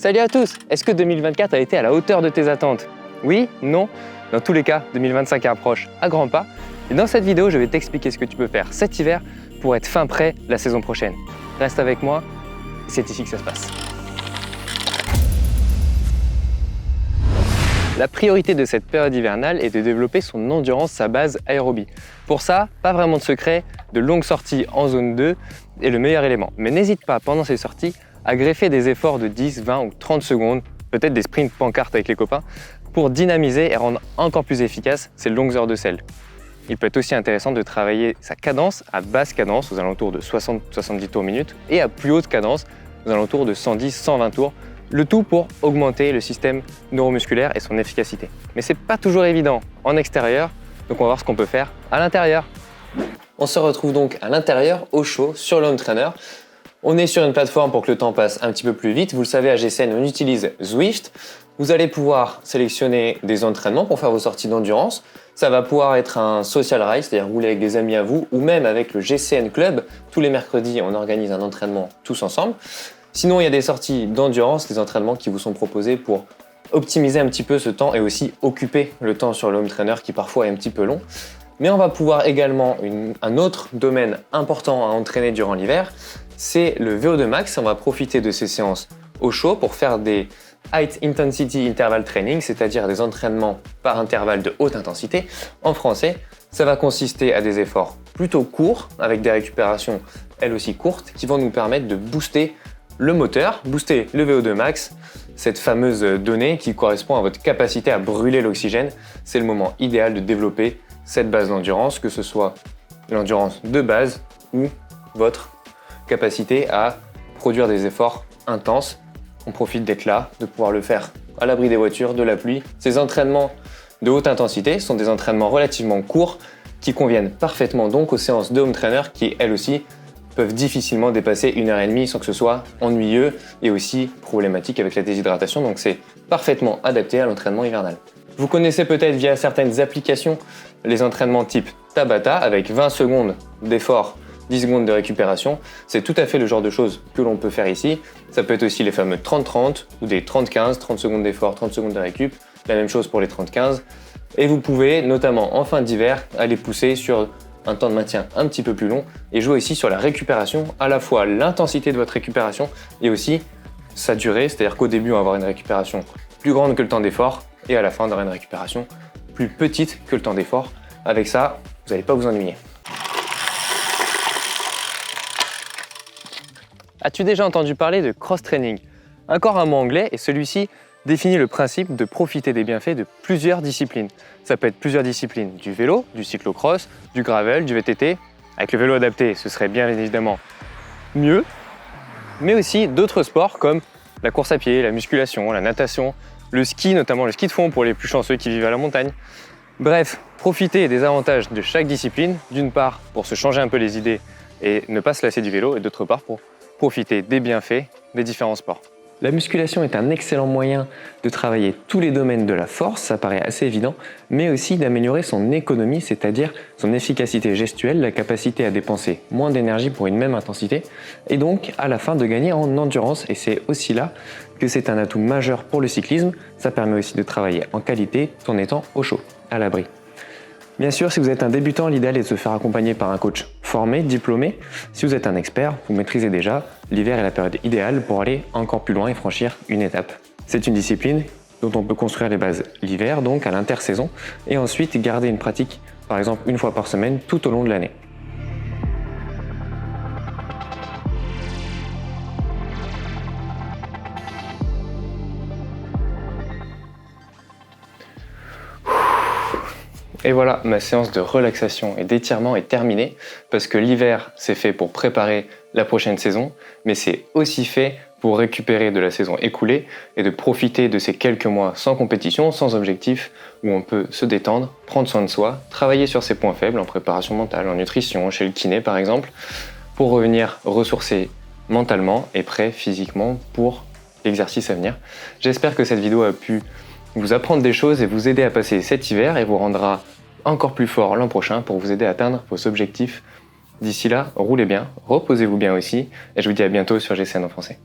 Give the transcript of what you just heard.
Salut à tous! Est-ce que 2024 a été à la hauteur de tes attentes? Oui? Non? Dans tous les cas, 2025 approche à grands pas. Et dans cette vidéo, je vais t'expliquer ce que tu peux faire cet hiver pour être fin prêt la saison prochaine. Reste avec moi, c'est ici que ça se passe. La priorité de cette période hivernale est de développer son endurance, sa base aérobie. Pour ça, pas vraiment de secret, de longues sorties en zone 2 est le meilleur élément. Mais n'hésite pas pendant ces sorties à greffer des efforts de 10, 20 ou 30 secondes, peut-être des sprints pancartes avec les copains, pour dynamiser et rendre encore plus efficace ces longues heures de selle. Il peut être aussi intéressant de travailler sa cadence à basse cadence, aux alentours de 60-70 tours minute, et à plus haute cadence, aux alentours de 110-120 tours, le tout pour augmenter le système neuromusculaire et son efficacité. Mais c'est pas toujours évident en extérieur, donc on va voir ce qu'on peut faire à l'intérieur. On se retrouve donc à l'intérieur, au chaud, sur le home trainer. On est sur une plateforme pour que le temps passe un petit peu plus vite. Vous le savez, à GCN, on utilise Zwift. Vous allez pouvoir sélectionner des entraînements pour faire vos sorties d'endurance. Ça va pouvoir être un social ride, c'est-à-dire rouler avec des amis à vous, ou même avec le GCN Club. Tous les mercredis, on organise un entraînement tous ensemble. Sinon, il y a des sorties d'endurance, des entraînements qui vous sont proposés pour optimiser un petit peu ce temps et aussi occuper le temps sur le home trainer qui parfois est un petit peu long. Mais on va pouvoir également, un autre domaine important à entraîner durant l'hiver, c'est le VO2 max. On va profiter de ces séances au chaud pour faire des High Intensity Interval Training, c'est-à-dire des entraînements par intervalle de haute intensité. En français, ça va consister à des efforts plutôt courts, avec des récupérations elles aussi courtes, qui vont nous permettre de booster le moteur, booster le VO2 max, cette fameuse donnée qui correspond à votre capacité à brûler l'oxygène. C'est le moment idéal de développer cette base d'endurance, que ce soit l'endurance de base ou votre capacité à produire des efforts intenses. On profite d'être là, de pouvoir le faire à l'abri des voitures, de la pluie. Ces entraînements de haute intensité sont des entraînements relativement courts qui conviennent parfaitement donc aux séances de home trainer qui, elles aussi, peuvent difficilement dépasser 1h30 sans que ce soit ennuyeux et aussi problématique avec la déshydratation. Donc c'est parfaitement adapté à l'entraînement hivernal. Vous connaissez peut-être via certaines applications les entraînements type Tabata avec 20 secondes d'effort, 10 secondes de récupération. C'est tout à fait le genre de choses que l'on peut faire ici. Ça peut être aussi les fameux 30-30 ou des 30-15, 30 secondes d'effort, 30 secondes de récup. La même chose pour les 30-15. Et vous pouvez, notamment en fin d'hiver, aller pousser sur un temps de maintien un petit peu plus long et jouer ici sur la récupération, à la fois l'intensité de votre récupération et aussi sa durée, c'est-à-dire qu'au début on va avoir une récupération plus grande que le temps d'effort et à la fin on aura une récupération plus petite que le temps d'effort. Avec ça, vous n'allez pas vous ennuyer. As-tu déjà entendu parler de cross-training? Encore un mot anglais et celui-ci définit le principe de profiter des bienfaits de plusieurs disciplines. Ça peut être plusieurs disciplines, du vélo, du cyclocross, du gravel, du VTT. Avec le vélo adapté, ce serait bien évidemment mieux, mais aussi d'autres sports comme la course à pied, la musculation, la natation, le ski, notamment le ski de fond pour les plus chanceux qui vivent à la montagne. Bref, profiter des avantages de chaque discipline, d'une part pour se changer un peu les idées et ne pas se lasser du vélo, et d'autre part pour profiter des bienfaits des différents sports. La musculation est un excellent moyen de travailler tous les domaines de la force, ça paraît assez évident, mais aussi d'améliorer son économie, c'est-à-dire son efficacité gestuelle, la capacité à dépenser moins d'énergie pour une même intensité, et donc à la fin de gagner en endurance. Et c'est aussi là que c'est un atout majeur pour le cyclisme. Ça permet aussi de travailler en qualité tout en étant au chaud, à l'abri. Bien sûr, si vous êtes un débutant, l'idéal est de se faire accompagner par un coach formé, diplômé. Si vous êtes un expert, vous maîtrisez déjà, l'hiver est la période idéale pour aller encore plus loin et franchir une étape. C'est une discipline dont on peut construire les bases l'hiver, donc à l'intersaison, et ensuite garder une pratique, par exemple une fois par semaine, tout au long de l'année. Et voilà, ma séance de relaxation et d'étirement est terminée parce que l'hiver, c'est fait pour préparer la prochaine saison, mais c'est aussi fait pour récupérer de la saison écoulée et de profiter de ces quelques mois sans compétition, sans objectif, où on peut se détendre, prendre soin de soi, travailler sur ses points faibles en préparation mentale, en nutrition, chez le kiné par exemple, pour revenir ressourcé mentalement et prêt physiquement pour l'exercice à venir. J'espère que cette vidéo a pu vous apprendre des choses et vous aider à passer cet hiver et vous rendra encore plus fort l'an prochain pour vous aider à atteindre vos objectifs. D'ici là, roulez bien, reposez-vous bien aussi et je vous dis à bientôt sur GCN en français.